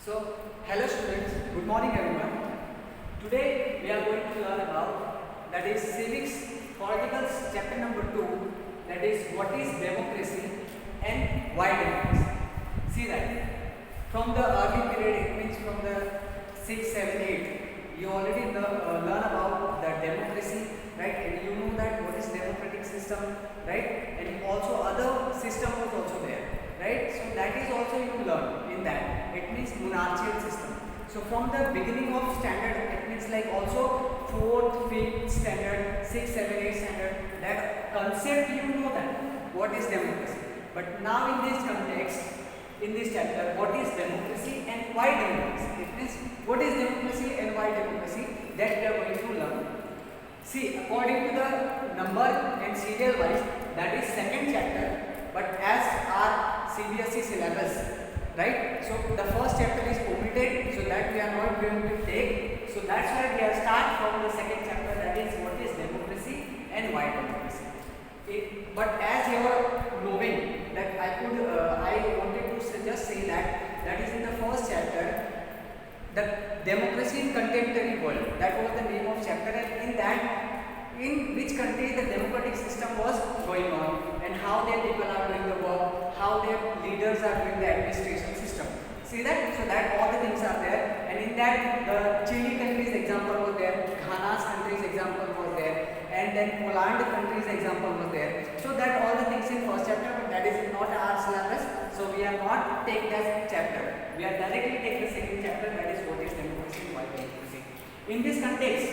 So, hello students, good morning everyone. Today we are going to learn about that is civics, politicals chapter number 2, that is what is democracy and why democracy. See that from the early period, it means from the 6, 7, 8, you already learn about the democracy, right? And you know that what is democratic system, right? And also other system was also there, right? So that is also you learn in that. It means monarchical system. So from the beginning of standard, it means like also 4th, 5th standard, 6, 7, 8 standard, that concept you know that what is democracy. But now in this context, in this chapter, what is democracy and why democracy? It means what is democracy and why democracy, that we are going to learn. See, according to the number and serial wise, that is second chapter, but as our CBSE syllabus, right? So the first chapter is omitted, so that we are not going to take. So that's why we are start from the second chapter, that is what is democracy and why democracy. But as you are knowing that I wanted to just say that is in the first chapter, the democracy in contemporary world. That was the name of chapter, and in that, in which country the democratic system was going on, and how their people are doing the work, how their leaders are doing the administration system. See that? So that all the things are there, and in that the Chile country's example was there, Ghana's country's example was there, and then Poland country's example was there. So that all the things in first chapter, but that is not our syllabus. So we are not take that chapter. We are directly take the second chapter, that is what is democracy and why democracy. In this context,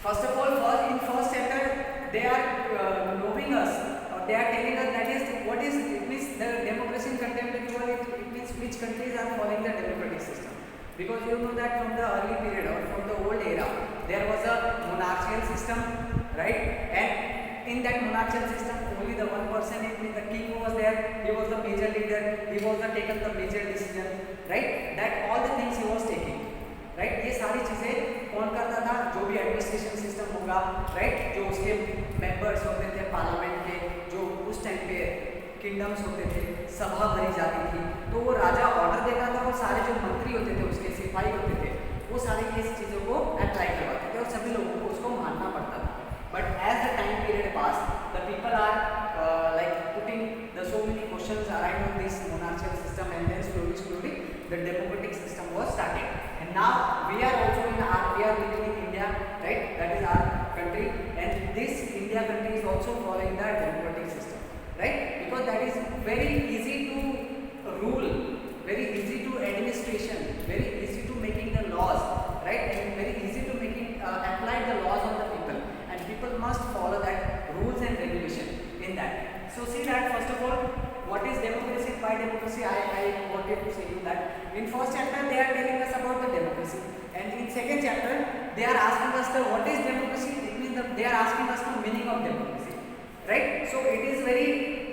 first of all, in first chapter, they are knowing us, or they are telling us that is what is, it means the democracy in contemporary world, it means which countries are following the democratic system. Because you know that from the early period or from the old era, there was a monarchical system, right? And in that monarchical system, only the one person, it means the king was there, he was the major leader, he was the taken the major decision, right? That all the things he was taking. Right ये सारी चीज़ें कौन करता था, जो भी administration system होगा, right, जो उसके मेंबर्स होते थे पार्लियामेंट के, जो उस टाइम पे किंगडम्स होते थे, सभा भरी जाती थी, तो वो राजा ऑर्डर देता था और सारे जो मंत्री होते थे, उसके सिपाही होते थे, वो सारी ये चीज़ों को अप्लाई करवाते थे और सभी लोगों को उसको मानना पड़ता था. But as the time period pass, the people are like putting the so many questions around this monarchical system, and then slowly the democratic system was started. And now we are also we are living in India, right? That is our country, and this India country is also following the democratic system, right? Because that is very easy to rule, very easy to administration, very easy to making the laws, right? And very easy to making apply the laws on the people, and people must follow that rules and regulation in that. So see that first of all, what is democracy and why democracy? I wanted to say you that in first chapter they are telling us about the democracy, and in second chapter they are asking us the what is democracy. It means they are asking us the meaning of democracy, right? So it is very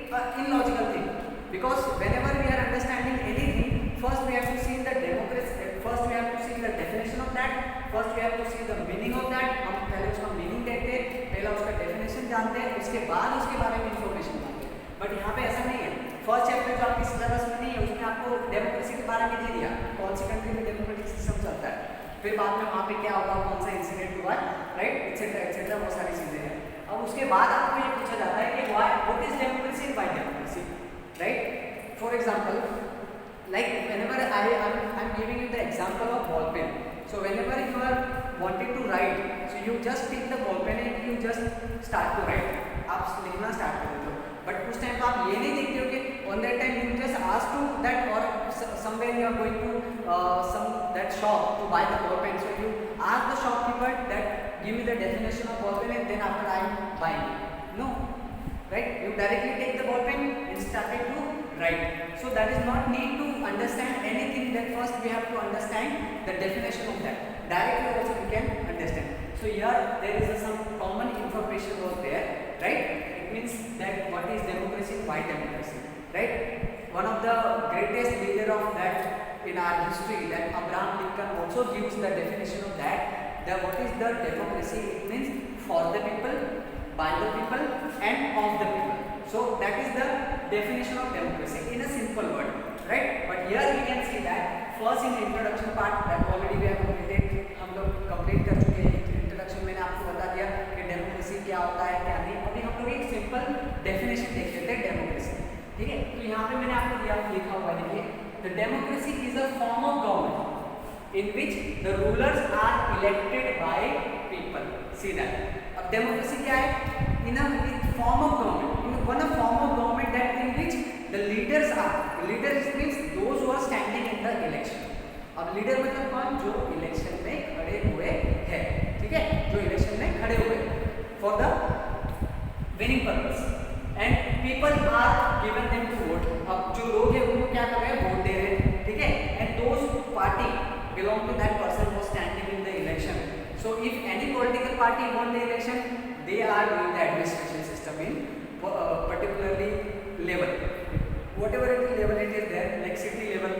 illogical thing, because whenever we are understanding anything, first we have to see the democracy, first we have to see the definition of that, first we have to see the meaning of that. हम पहले उसका meaning देखते हैं, पहला उसका definition जानते हैं, उसके बाद उसके बारे में इंफॉर्मेशन जानते हैं. बट यहाँ पे ऐसा नहीं है. फर्स्ट चैप्टर जो आपकी सिलेबस में नहीं है, उसमें आपको डेमोक्रेसी के बारे में दे दिया, कौन सी कंट्री में डेमोक्रेटिक सिस्टम चलता है, फिर बाद में वहाँ पे क्या होगा, कौन सा इंसिडेंट हुआ, राइट, एक्सेट्रा बहुत सारी चीज़ें हैं. अब उसके बाद आपको ये पूछा जाता है कि what is democracy and why democracy, right. For example, like whenever I'm giving you the example of ball pen. So whenever you are wanting to write, so you just take the ball pen and you just start to write. आप लिखना start कर देते हो. But उस time पे आप ये नहीं देखते हो कि on that time you just ask to that, और somewhere you are going to some that shop to buy the ball pen. So you ask the shopkeeper that give me the definition of ball pen, and then after I am buying. No, right? You directly take the ball pen and started to write. So that is not need to understand anything. That first we have to understand the definition of that. Directly also we can understand. So here there is some common information was there, right? It means that what is democracy, why democracy, right? One of the greatest leader of that in our history, that Abraham Lincoln also gives the definition of that. That what is the democracy? It means for the people, by the people, and of the people. So that is the definition of democracy in a simple word, right? But here we can see that first in introduction part that already we have completed, हम लोग complete कर चुके हैं। Introduction मैंने आपको बता दिया कि डेमोक्रेसी क्या होता है क्या नहीं। अभी हम लोग एक सिंपल डेफिनेशन देख लेते हैं डेमोक्रेसी, ठीक है। तो यहाँ पे मैंने आपको दिया लिखा हुआ है, देखिए, the democracy is a form of government in which the rulers are elected by people. See that. अब डेमोक्रेसी क्या है? In a form of government, in one a form of government that in which the leaders are. Leaders means those who are standing in the election. अब leader मतलब कौन? जो election में खड़े हुए हैं, ठीक है, जो इलेक्शन में खड़े हुए for the winning purpose. And people are given them to vote. अब जो लोग हैं उनको क्या कर रहे हैं? वोट दे रहे हैं, ठीक है। And those party belong to that person who is standing in the election. So if any political party won the election, they are doing the administration system in particularly level, whatever it is level it is there, like city level,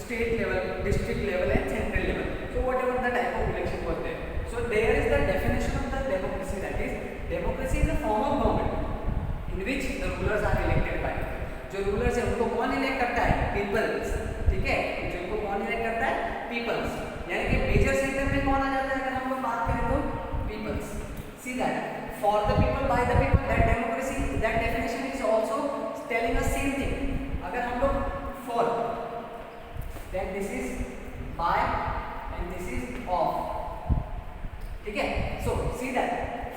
state level, district level and central level. So whatever the type of election was there. So there is the definition of the democracy, that is democracy is a form of government in which the rulers are elected by. जो rulers है उनको कौन elect करता है? Peoples, ठीक है। जिनको कौन elect करता है? Peoples, यानी कि मेजर सेक्टर में कौन आ जाता है अगर हम लोग बात करें तो? Peoples. See that. For the people, by the people, that democracy, that definition is also telling us same thing. अगर हम लोग for, then this is by and this is of, ठीक है। So see that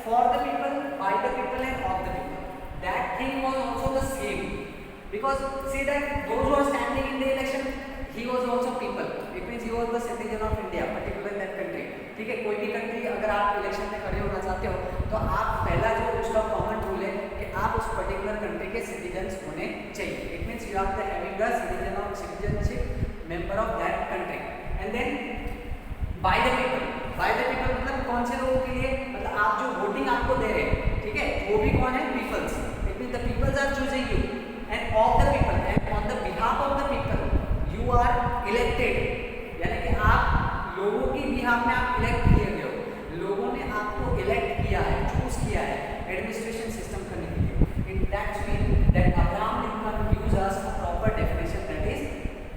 for the people, by the people and of the people, that thing was also the same, because see that those who are standing in the election, he was also people, it means he was the citizen of India, particular in that country, ठीक है। कोई भी country अगर आप election में खड़े होना चाहते हो तो आप पहला जो उसका कॉमन रूल है कि आप उस पर्टिकुलर कंट्री के सिटीजन्स होने चाहिए। It means you are the having the citizenship member of that country. And then by the people, by the people मतलब कौन से लोगों के लिए? मतलब आप जो वोटिंग आपको दे रहे हैं, ठीक है, वो भी कौन है? Peoples. It means the peoples are choosing you and of the people and on the behalf of the people you are elected, यानी कि आप लोगों की बिहाफ में आप इलेक्ट किए गए हो, लोगों ने आपको इलेक्ट किया है, चूज किया है एडमिनिस्ट्रेशन सिस्टम करने के लिए। In that mean that Abraham Lincoln use us a proper definition, that is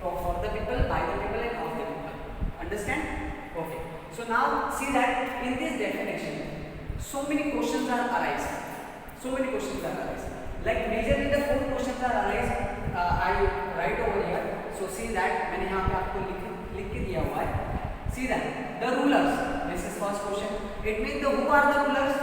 for the people, by the people and of the people. Understand? Okay. So now see that in this definition so many questions are arise, so many questions are arise, like majorly the 4 questions are arise. I write over here, so see that मैंने यहाँ पे आपको लिख के दिया हुआ है। See that the rulers, this is first question, it means the who are the rulers.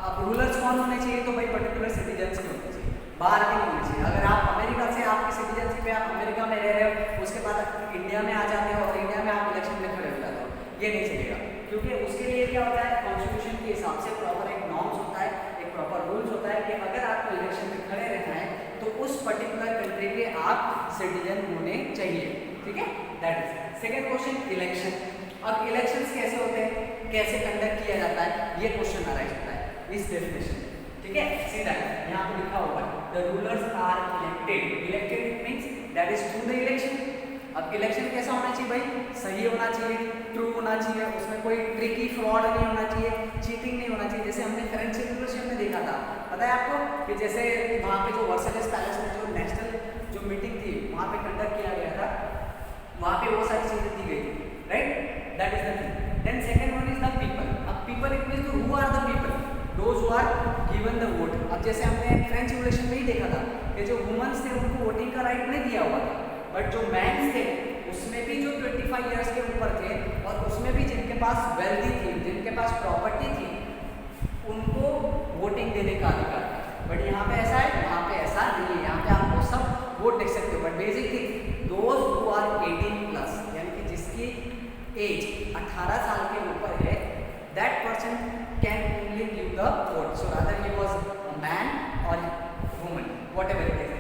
अब रूलर्स कौन होने चाहिए? तो भाई पर्टिकुलर सिटीजन्स के होने चाहिए, बाहर के नहीं होने चाहिए। अगर आप अमेरिका से आपकी सिटीजनशिप है, आप अमेरिका में रह रहे हो, उसके बाद आप इंडिया में आ जाते हो और इंडिया में आप इलेक्शन में खड़े हो जाते हो, ये नहीं चलेगा, क्योंकि उसके लिए क्या होता है? कॉन्स्टिट्यूशन के हिसाब से प्रॉपर एक नॉर्म्स होता है, एक प्रॉपर रूल्स होता है कि अगर आपको इलेक्शन में खड़े रहना है तो उस पर्टिकुलर कंट्री के आप सिटीजन होने चाहिए, ठीक है। That is second question, election. अब इलेक्शंस कैसे होते हैं, कैसे कंडक्ट किया जाता है, ये क्वेश्चन अराइज होता है इस डेफिनेशन, ठीक है। सीधा यहाँ पे लिखा हुआ है the rulers are elected, elected it means that is through the election. अब इलेक्शन कैसा होना चाहिए भाई? सही होना चाहिए, ट्रू होना चाहिए, उसमें कोई ट्रिकी फ्रॉड नहीं होना चाहिए, चीटिंग नहीं होना चाहिए। जैसे हमने फ्रेंच रिवॉल्यूशन में देखा था, पता है आपको, कि जैसे वहाँ पे जो वर्साइलेस पैलेस में जो नेशनल जो मीटिंग थी वहाँ पे कंडक्ट किया गया था, वहाँ पे वो सारी चीजें दी गई थी, right. That is the thing. Then second one is the people. अब people it means who are the people, those who are given the vote. अब जैसे हमने फ्रेंच रिवॉल्यूशन में ही देखा था कि जो वुमेन्स थे उनको वोटिंग का राइट नहीं दिया हुआ था, बट जो मैन्स थे उसमें भी जो 25 इयर्स के ऊपर थे और उसमें भी जिनके पास वेल्दी थी, जिनके पास प्रॉपर्टी थी, उनको वोटिंग देने का अधिकार था। बट यहाँ पे ऐसा है, यहाँ पे ऐसा नहीं है, यहाँ पे आपको सब वोट दे सकते हो। But basic thing, those who are 18 plus, यानी कि जिसकी एज 18 साल के ऊपर है, that person can only give the vote. So rather he was a man और woman, whatever it is.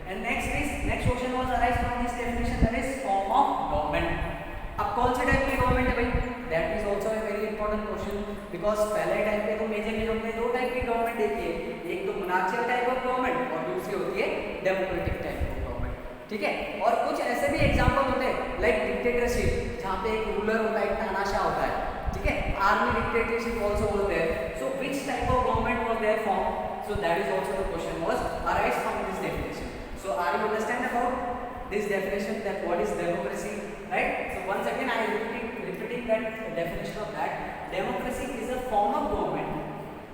And next question was arise from this definition, that is form of government. अब कौन से type की government है भाई? That is also a very important question, because पहले time पे तो मेजरली हमने 2 टाइप की गवर्नमेंट देखी है, एक तो मोनार्चियल टाइप ऑफ गवर्नमेंट और दूसरी होती है डेमोक्रेटिक टाइप ऑफ गवर्नमेंट, ठीक है। और कुछ ऐसे भी एग्जाम्पल होते हैं लाइक डिक्टेटरशिप, जहाँ पे एक रूलर होता है, एक तानाशाह होता है, ठीक है। Army dictatorship also was there. So which type of government was there form? So that is also the question was arise from this definition. So are you understand about this definition that what is democracy, right? So once again I am repeating that definition of that. Democracy is a form of government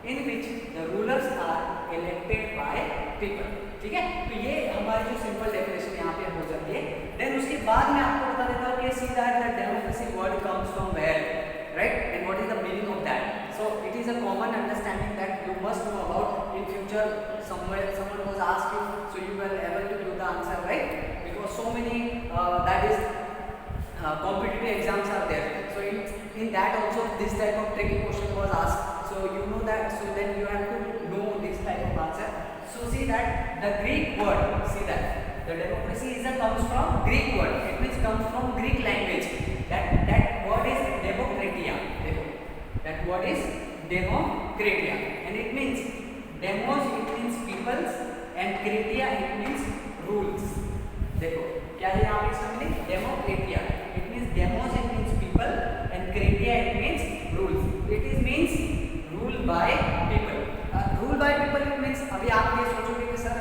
in which the rulers are elected by people. ठीक है, तो ये हमारी जो simple definition यहाँ पे हो जाती है. देन उसके बाद मैं आपको बता देता हूँ कि see that the democracy word comes from where, right, and what is the meaning of that. So it is a common understanding that you must know about. In future somewhere someone was asked you, so you were able to give the answer, right, because so many that is competitive exams are there. So in that also this type of tricky question was asked, so you know that, so then you have to know this type of answer. So see that the Greek word, see that the democracy is a comes from Greek word, it means comes from Greek language. That word is demokratia. That word is demokratia, and it means demos, it means peoples, and kratia it means rules. देखो क्या है यहाँ पे इसका meaning, demokratia, it means demos it means people, and kratia it means rules. It is means rule by people. Rule by people it means, अभी आप ये सोचोगे कि सर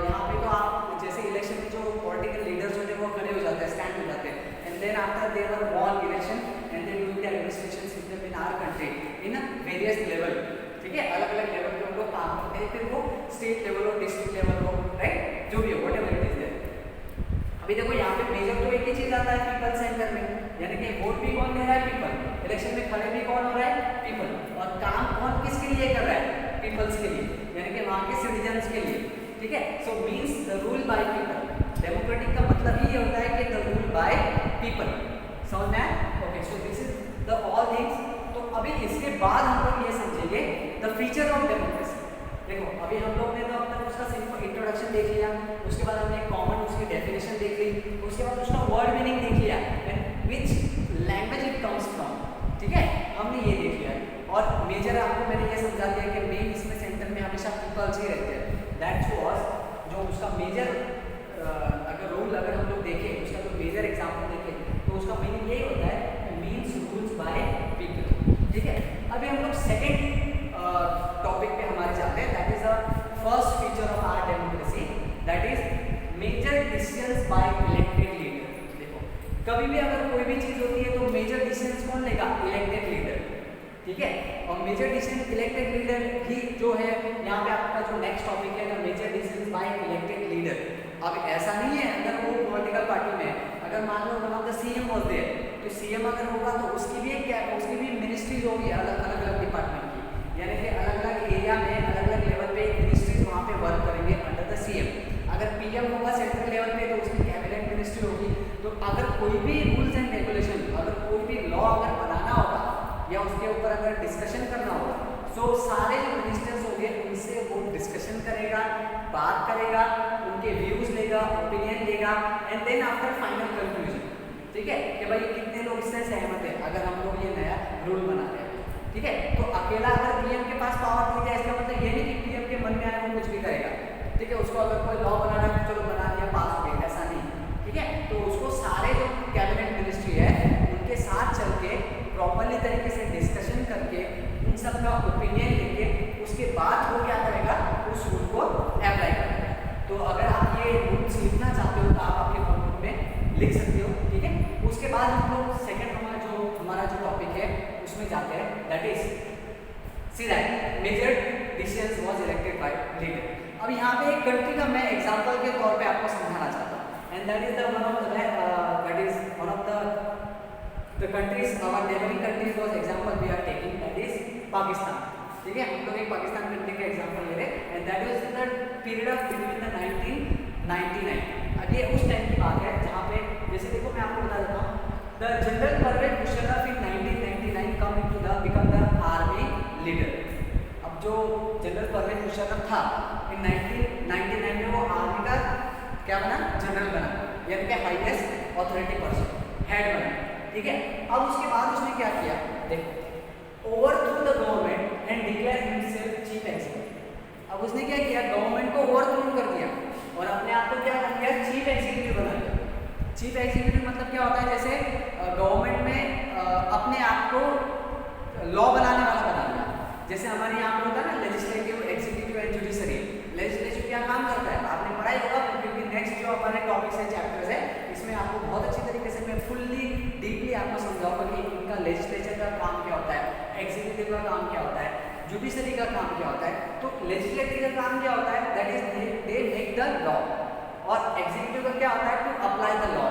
यहाँ पे तो आप जैसे इलेक्शन में जो पॉलिटिकल लीडर्स होते हैं वो खड़े हो जाते हैं, स्टैंड हो जाते हैं, and then after they were won election and they doing the administration system in our country in a various level. ठीक है, अलग अलग लेवल पे उनको काम करते हैं, फिर वो स्टेट लेवल हो, डिस्ट्रिक्ट लेवल हो, राइट, जो भी हो, व्हाटएवर इट इज देयर. अभी देखो यहाँ पे मेजर तो एक ही चीज आता है पीपल सेंटर में, यानी कि वोट भी कौन दे रहा है, पीपल. इलेक्शन में खड़े भी कौन हो रहा है, पीपल. और काम कौन किसके लिए कर रहा है, पीपल्स के लिए, यानी कि वहाँ के सिटीजन्स के लिए. ठीक है, so means the rule by people. Democratic का मतलब ये होता है कि द रूल बाय पीपल. समझ में आया? Okay, so this is the all things. तो अभी इसके बाद हम लोग ये समझेंगे द फीचर ऑफ डेमोक्रेसी. देखो अभी हम लोग ने तो अब तक उसका सिंपल इंट्रोडक्शन देख लिया, उसके बाद हमने कॉमन उसकी डेफिनेशन देख ली, उसके बाद उसका वर्ड मीनिंग देख लिया, and which language it comes from. ठीक है, हमने ये देख लिया. और मेजर आपको मैंने ये समझा दिया कि मेन इसमें सेंटर में हमेशा पीपल्स ही रहते हैं. दैट्स वाज जो उसका मेजर अगर रूल अगर हम लोग देखें, उसका जो मेजर एग्जाम्पल देखें तो उसका मीनिंग यही होता है, मीन्स रूल्स बाय पीपल. ठीक है, अभी हम लोग सेकेंड टॉपिक पे हमारे जाते हैं. That is the first feature of our democracy, that is major decisions by elected leader. देखो कभी भी अगर कोई भी चीज होती है तो मेजर डिसीजंस कौन लेगा, इलेक्टेड लीडर. ठीक है, और मेजर डिसीजन इलेक्टेड लीडर ही जो है यहाँ पे आपका जो नेक्स्ट टॉपिक है, major decision by elected leader. अब ऐसा नहीं है अगर वो पॉलिटिकल पार्टी में, अगर मान लो one of the CM was there, तो सीएम अगर होगा तो उसकी भी मिनिस्ट्रीज होगी अलग अलग डिपार्टमेंट की, यानी कि अलग अलग एरिया में अलग अलग लेवल पे मिनिस्ट्रीज वहाँ पे वर्क करेंगे अंडर द सीएम. अगर पीएम होगा सेंट्रल लेवल पे तो उसकी कैबिनेट मिनिस्ट्री होगी. तो अगर कोई भी रूल्स एंड रेगुलेशन, अगर कोई भी लॉ अगर बनाना होगा या उसके ऊपर अगर डिस्कशन करना होगा, तो सारे जो मिनिस्टर्स होंगे उनसे वो डिस्कशन करेगा, बात करेगा, उनके व्यूज लेगा, ओपिनियन लेगा, and then after final conclusion. ठीक है, कि भाई कितने लोग इससे सहमत हैं अगर हम लोग ये नया रूल बना रहे हैं. ठीक है, तो अकेला अगर पीएम के पास पावर दी जाए इसका मतलब ये नहीं कि पीएम के मन में आए वो कुछ भी करेगा. ठीक है, उसको अगर कोई लॉ बनाना है तो चलो बना दिया, पास हो गया, ऐसा नहीं. ठीक है, तो उसको सारे जो कैबिनेट मिनिस्ट्री है उनके साथ चल के प्रॉपरली तरीके से डिस्कशन करके उन सब का ओपिनियन लेके उसके बाद वो क्या करेगा, उस रूल को अप्लाई करेगा. तो अगर आप ये रूल्स लिखना चाहते हो तो आप अपने नोटबुक में लिख सकते हो. ठीक है, उसके बाद हम लोग सेकेंड हमारा जो टॉपिक है उसमें जाते हैं, that is see that major decisions was elected by leader. अब यहाँ पे एक कंट्री का मैं एग्जांपल के तौर पे आपको समझाना चाहता हूँ, and that is one of the countries, our neighboring countries was example we are taking, that is Pakistan. ठीक है, हम लोग एक पाकिस्तान कंट्री का एग्जांपल ले रहे हैं, and that was in the period of between the 1999. अब ये उस टाइम की बात है जहाँ पे जैसे देखो मैं आपको बता देता हूँ, the general Pervez Musharraf in 1999 come into the become the army leader. अब जो जनरल परवेज मुशर्रफ था इन 1999 में वो आर्मी का क्या बना, जनरल बना, यानी कि हाईएस्ट अथॉरिटी पर्सन, हेड बना. ठीक है, अब उसके बाद उसने क्या किया, देखो overthrow the government and declare himself chief executive. अब उसने क्या किया, गवर्नमेंट को ओवरथ्रो कर दिया और अपने आप को क्या कर दिया, चीफ एग्जीक्यूटिव बना दिया. चीफ एग्जीक्यूटिव मतलब क्या होता है, जैसे गवर्नमेंट में अपने आप को लॉ बनाने वाला बना दिया. जैसे हमारे यहाँ पर होता है ना legislative, executive and judiciary. Legislative क्या काम करता है, आपने पढ़ा ही होगा क्योंकि नेक्स्ट जो हमारे टॉपिक्स है, चैप्टर्स है, इसमें आपको बहुत अच्छी तरीके से मैं फुल्ली डीपली आपको समझाऊंगा कि इनका लेजिस्लेचर का काम क्या होता है, एग्जीक्यूटिव का काम क्या होता है, जुडिशरी का काम क्या होता है। तो लेजिस्लेटिव का काम क्या होता है, that is they make the law, और एग्जीक्यूटिव का क्या होता है, टू अप्लाई द लॉ,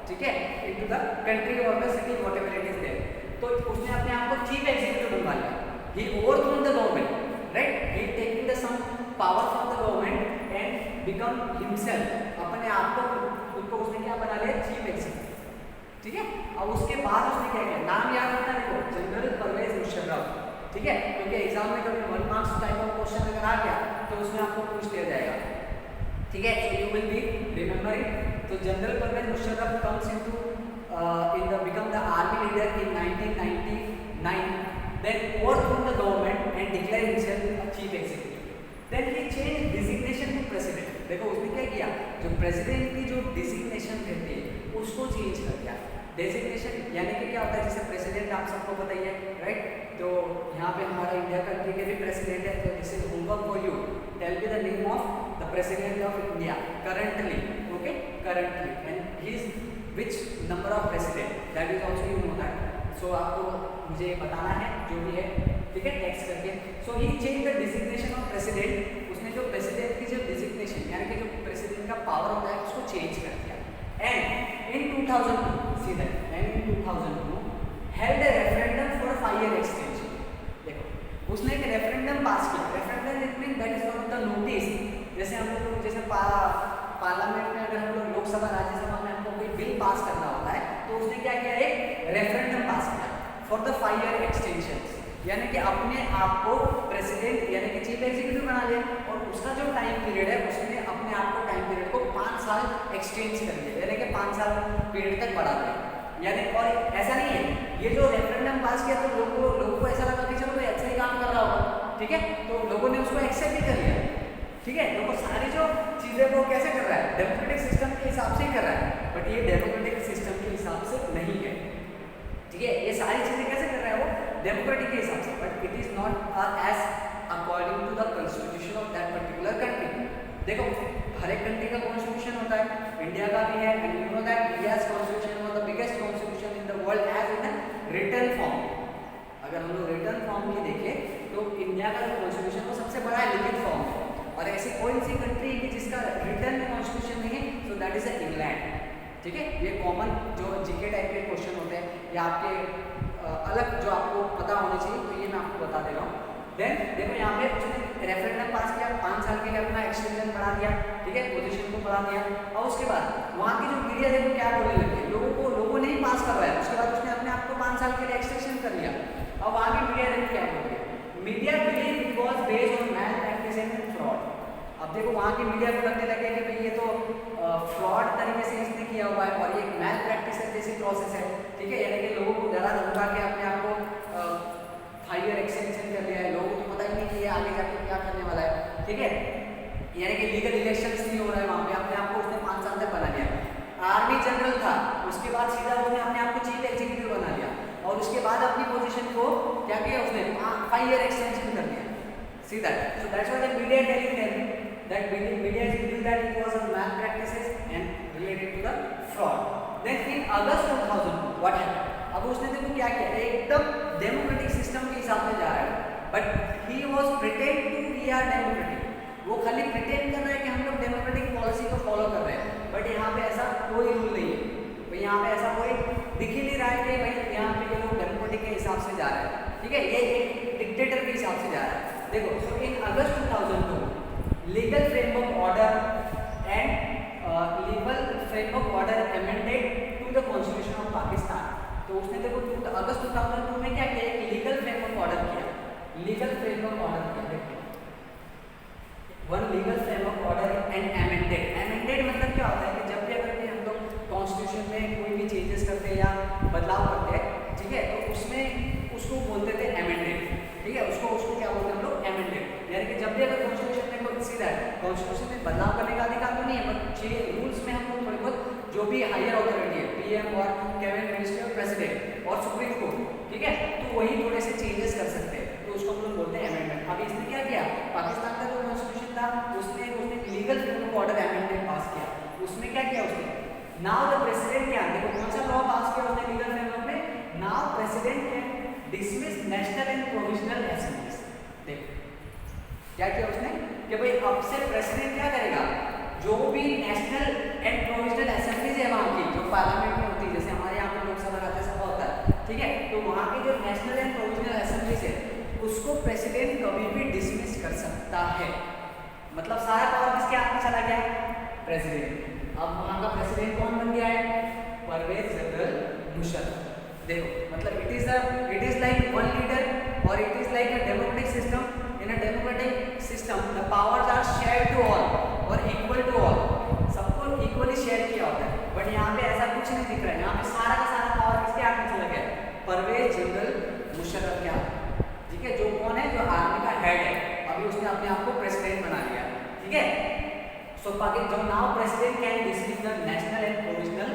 ठीक है, इनटू द कंट्री और the city whatever it is there. तो उसने अपने आप को चीफ एग्जीक्यूटिव बनवा लिया, he overthrown the government, right, he taking the some power from the government and become himself, अपने आप को उनको उसने क्या बना लिया, चीफ एग्जीक्यूटिव, ठीक है। अब उसके बाद उसने क्या किया, नाम याद रखना, देखो जनरल परवेज मुशर्रफ, ठीक है, क्योंकि एग्जाम में कभी 1 मार्क्स टाइप ऑफ क्वेश्चन अगर आ गया तो उसमें आपको पूछ लिया जाएगा, ठीक है, so you will be remember it. तो general Pervez Musharraf comes into become the army leader in 1999, then overthrew the government and declared himself a chief executive. Then he changed designation to president. देखो उसने क्या किया, जो प्रेसिडेंट की जो designation रहती है उसको चेंज कर दिया। डेजिग्नेशन यानी कि क्या होता है, जैसे प्रेसिडेंट आप सबको पता ही है, राइट, तो यहाँ पे हमारा इंडिया कंट्री के भी प्रेसिडेंट है, तो this is homework for you, tell me the name of the president of India currently, okay, currently, and he is which number of president, that is also you know that, so आपको मुझे बताना है जो भी है, ठीक है, text करके। so he changed the designation of president, उसने जो प्रेसिडेंट की जो डिजिग्नेशन यानी कि जो प्रेसिडेंट का पावर होता है उसको चेंज कर दिया। And in 2002 see that, and in 2002 held a referendum for a 5-year extension। देखो उसने एक रेफरेंडम पास किया, referendum it mean that is one of the notice, जैसे हम लोग जैसे पार्लियामेंट में अगर हम लोग लोकसभा राज्यसभा में हमको कोई बिल पास करना होता है तो उसने क्या किया, एक रेफरेंडम पास किया फॉर द 5-year एक्सटेंशन, यानी कि अपने आप को प्रेसिडेंट यानी कि चीफ एग्जीक्यूटिव बना लिया, और उसका जो टाइम पीरियड है उसने अपने आप को टाइम पीरियड को 5 साल एक्सटेंड कर दिया, यानी कि 5 साल पीरियड तक बढ़ा दिया। यानी और ऐसा नहीं है, ये जो रेफरेंडम पास किया तो लोगों को ऐसा लगा कि चलो भाई अच्छा ही काम कर रहा होगा, ठीक है, तो लोगों ने उसको एक्सेप्ट भी कर लिया, ठीक है, लोगों सारी जो चीज़ें वो कैसे कर रहा है, डेमोक्रेटिक सिस्टम के हिसाब से ही कर रहा है, बट ये डेमोक्रेटिक सिस्टम के हिसाब से नहीं है, ठीक है, ये सारी चीज़ें कैसे कर रहा है वो डेमोक्रेटिक के हिसाब से, but it is not as according to the constitution of that particular country. देखो हर एक कंट्री का कॉन्स्टिट्यूशन होता है, इंडिया का भी है, and you know that India's constitution was the biggest constitution in the world as in written form. अगर हम लोग रिटन फॉर्म की देखें तो इंडिया का जो कॉन्स्टिट्यूशन वो सबसे बड़ा है लिखित फॉर्म में, और ऐसी कोई सी कंट्री है जिसका रिटर्न में कॉन्स्टिट्यूशन नहीं है, सो दैट इज इंग्लैंड, ठीक है। ये कॉमन जो जीके टाइप के क्वेश्चन होते हैं या आपके अलग जो आपको पता होने चाहिए, तो ये मैं आपको बता दे रहा हूँ। देन देखो यहाँ पे उसने रेफरेंडम पास किया, 5 साल के लिए अपना एक्सटेंशन बढ़ा दिया, ठीक है, पोजीशन को बढ़ा दिया, और उसके बाद वहाँ की जो मीडिया देखो क्या बोलने लगी, लोगों ने ही पास करवाया, उसके बाद उसने अपने आप को 5 साल के लिए एक्सटेंशन कर लिया, और वहाँ की मीडिया देखो क्या बोल रही है, media believe it was based on malpractice and fraud. अब देखो वहाँ की मीडिया को लगने लगे कि भाई ये तो फ्रॉड तरीके से इसने किया हुआ है और ये मैल प्रैक्टिस जैसी प्रोसेस है, ठीक है, यानी कि लोगों को डरा धमका के अपने आप को 5 ईयर एक्सटेंशन कर लिया है, लोगों को पता ही नहीं कि ये आगे जाके क्या करने वाला है, ठीक है, यानी कि लीगल इलेक्शंस नहीं हो रहा है वहाँ पे, अपने आप को उसने 5 साल तक बना लिया। आर्मी जनरल था, उसके बाद सीधा उसने अपने आप को चीफ एग्जीक्यूटिव बना लिया, और उसके बाद अपनी पोजीशन को क्या किया उसने 5 ईयर एक्सटेंशन कर दिया। See that? So that's why the media telling them that media is believing that it was a malpractices and related to the fraud. Then in August 2002, what happened? अब उसने देखो क्या किया, एकदम डेमोक्रेटिक सिस्टम के हिसाब से जा रहा है, but he was pretend to we are democratic, वो खाली प्रिटेंड कर रहा है कि हम लोग डेमोक्रेटिक पॉलिसी को फॉलो कर रहे हैं, बट यहाँ पे ऐसा कोई रूल नहीं है, तो यहाँ पे ऐसा कोई दिख ही नहीं रहा है कि भाई यहाँ पे ये लोग डेमोक्रेटिक के हिसाब से जा रहे हैं, ठीक है, ये एक डिक्टेटर के हिसाब से जा रहा है। देखो so in August 2002 legal framework order and legal framework order amended to the constitution of Pakistan. तो उसने देखो अगस्त 2002 में क्या किया, एक लीगल फ्रेमवर्क ऑर्डर किया, लीगल फ्रेमवर्क ऑर्डर किया, देखो one legal framework order and amended. Amended मतलब क्या होता है कि जब भी अगर हम लोग कॉन्स्टिट्यूशन में कोई भी चेंजेस करते हैं या बदलाव करते हैं, ठीक है, तो उसमें उसको बोलते थे अमेंडेड, ठीक है, उसको क्या बोलते हैं हम लोग अमेंडेड, यानी कि जब भी अगर कॉन्स्टिट्यूशन में कोई सीधा कॉन्स्टिट्यूशन में बदलाव करने का अधिकार तो नहीं है, बट रूल्स में हम लोग थोड़े बहुत जो भी हायर अथॉरिटी है, पीएम और कैबिनेट मिनिस्टर और प्रेसिडेंट और सुप्रीम कोर्ट, ठीक है, तो वही थोड़े से चेंजेस कर सकते हैं, तो उसको हम लोग बोलते हैं अमेंडमेंट। अब इसने क्या किया, पाकिस्तान का जो कॉन्स्टिट्यूशन था उसने लीगल फ्रेमवर्क ऑर्डर अमेंडमेंट पास किया, उसमें क्या किया उसने, नाउ द प्रेसिडेंट क्या, देखो कौन सा लॉ पास किया उसने लीगल फ्रेमवर्क में, now president can dismiss national and provisional assemblies. देखो क्या किया उसने कि भाई अब से प्रेसिडेंट क्या करेगा, जो भी नेशनल एंड प्रोविजनल असेंबलीज है वहाँ की, जो पार्लियामेंट में होती है, जैसे हमारे यहाँ पे लोकसभा राज्यसभा होता है, ठीक है, तो वहाँ की जो नेशनल एंड प्रोविजनल असेंबलीज है उसको प्रेसिडेंट कभी भी डिसमिस कर सकता है। मतलब सारा पावर किसके हाथ में चला गया, प्रेसिडेंट। अब वहाँ का प्रेसिडेंट कौन बन गया है, परवेज जनरल मुशर्रफ। देखो मतलब it is like one leader और it is like a democratic system. In a democratic system the powers are shared to all और इक्वल टू ऑल, सबको इक्वली शेयर किया होता है। बट यहाँ पे ऐसा कुछ नहीं दिख रहा है, यहाँ पे सारा का सारा पावर किसके हाथ में चला गया, परवेज जनरल मुशर्रफ के हाथ में, ठीक है, जो कौन है, जो आर्मी का हेड है, अभी उसने अपने आप को प्रेसिडेंट बना लिया, ठीक है। सो जो now president can dismiss the national and provisional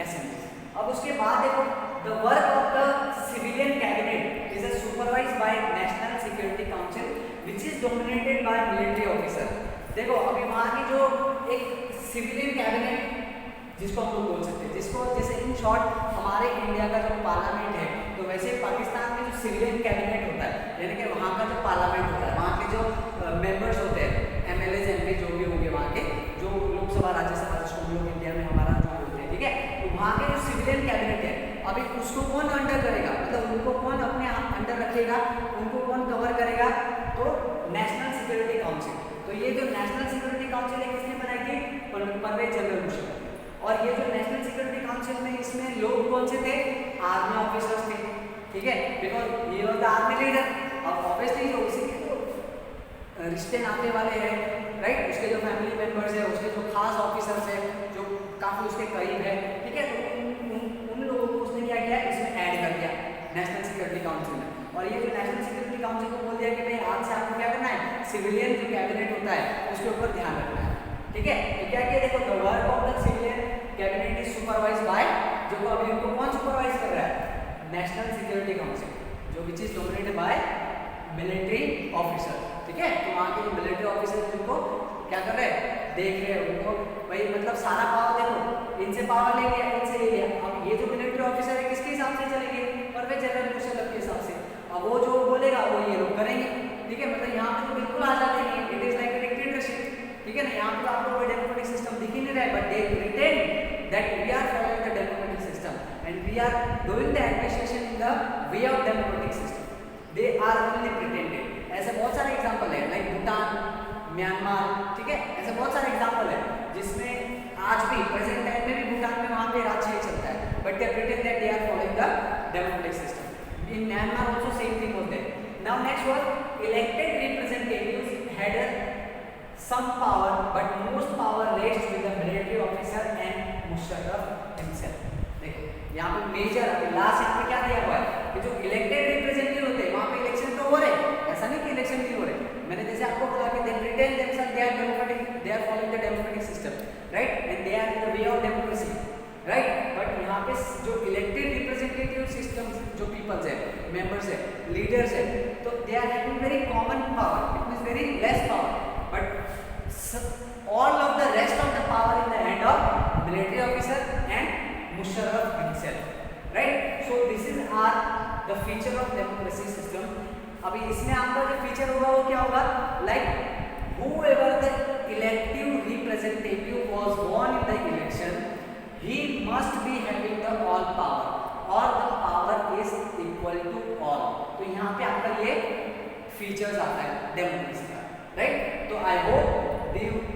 assemblies. अब उसके बाद देखो the work of the civilian cabinet is supervised by national security council which is dominated by military officer. देखो अभी वहाँ की जो एक सिविलियन कैबिनेट जिसको हम लोग बोल सकते हैं, जिसको जैसे इन शॉर्ट हमारे इंडिया का जो पार्लियामेंट है, तो वैसे पाकिस्तान में जो सिविलियन कैबिनेट होता है, यानी कि वहाँ का जो पार्लियामेंट होता है, वहाँ के जो मेंबर्स होते हैं, एमएलए एमपी जो भी होंगे वहाँ के, जो लोकसभा राज्यसभा जिसको हम लोग इंडिया में हमारा जो बोलते हैं, ठीक है, तो वहाँ के जो सिविलियन कैबिनेट है अभी उसको कौन अंडर करेगा, मतलब उनको कौन अपने अंडर रखेगा, उनको कौन कवर करेगा, तो नेशनल सिक्योरिटी काउंसिल। तो ये जो नेशनल सिक्योरिटी काउंसिल है किसने बनाई थी, परवेज जनरल मुशर्रफ। और ये जो नेशनल सिक्योरिटी काउंसिल में इसमें लोग कौन से थे, आर्मी ऑफिसर्स थे, ठीक है, बिकॉज ये होता आर्मी लीडर। अब ऑब्वियसली जो उसी के जो रिश्ते नाते वाले हैं, राइट, उसके जो फैमिली मेंबर्स है, उसके जो खास ऑफिसर्स है, जो काफ़ी उसके करीब है, ठीक है, तो उन लोगों को उसने क्या किया, इसमें ऐड कर दिया नेशनल सिक्योरिटी काउंसिल में। और ये जो नेशनल सिक्योरिटी काउंसिल को बोल दिया कि भाई आज से आपको क्या करना है, सिविलियन जो कैबिनेट होता है उसके ऊपर ध्यान रखना है, ठीक है। तो क्या किया, देखो the work of the civilian cabinet is supervised by, जो अभी उनको कौन सुपरवाइज कर रहा है, नेशनल सिक्योरिटी काउंसिल, जो विच is dominated by military officer, ठीक है। तो वहाँ के जो मिलिट्री ऑफिसर उनको क्या कर रहे हैं, देख रहे हैं उनको, भाई मतलब सारा पावर देखो इनसे पावर ले लिया, इनसे ले लिया। अब ये जो मिलिट्री ऑफिसर है किसके हिसाब से चलेंगे, परवेज जनरल मुशर्रफ के हिसाब से। अब वो जो बोलेगा वो ये लोग करेंगे, ठीक है, मतलब यहाँ पे तो बिल्कुल आजादी नहीं, it is like a dictatorship, ठीक है ना। यहाँ पे आपको कोई डेमोक्रेटिक सिस्टम दिख ही नहीं रहा है, but they pretend that we are following the democratic system and we are doing the administration in the way of democratic system, they are only pretended. ऐसे बहुत सारे एग्जांपल है, लाइक भूटान, म्यांमार, ठीक है, ऐसे बहुत सारे एग्जांपल है जिसमें आज भी प्रेजेंट टाइम में भी भूटान में वहाँ पे राज्य चलता है, but they pretend that they are following the democratic system. In Myanmar also same thing होता है। Now next one, elected representatives had some power but most power rests with the military officer and Musharraf himself। देखो यहाँ पे major last यहाँ पे क्या दिया हुआ है कि जो इलेक्टेड रिप्रेजेंटेटिव होते हैं वहाँ पे इलेक्शन तो हो रहे हैं, ऐसा नहीं कि इलेक्शन नहीं हो रहे। मैंने जैसे आपको बोला कि they pretend themselves they are democratic, they are following the democratic system, right, and they are in the way of democracy, right, but यहाँ पे जो इलेक्टेड रिप्रेजेंटेटिव सिस्टम जो पीपल्स है, मेंबर्स है, लीडर्स है, तो they are having very common power, it means very less power, but all of the rest of the power in the hand of military officer and Musharraf himself, right? So this is our the feature of democracy system। अभी इसमें आपका जो feature होगा वो क्या होगा, like whoever the elective representative was won in the election, he must be having the all power or the power is equal to all। तो यहाँ पे आपका ये फीचर्स आता है डेमोक्रेसी का, राइट। तो I hope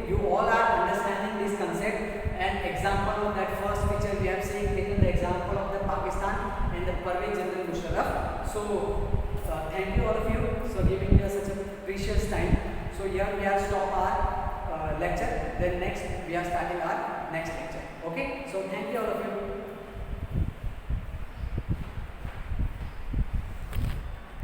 you all are understanding this concept, and example of that first feature we have seen taken the example of the Pakistan and the Pervez General Musharraf। So thank you all of you for giving us such a precious time। So here we have stopped our lecture, then next we are starting our next lecture, okay। So thank you all of you।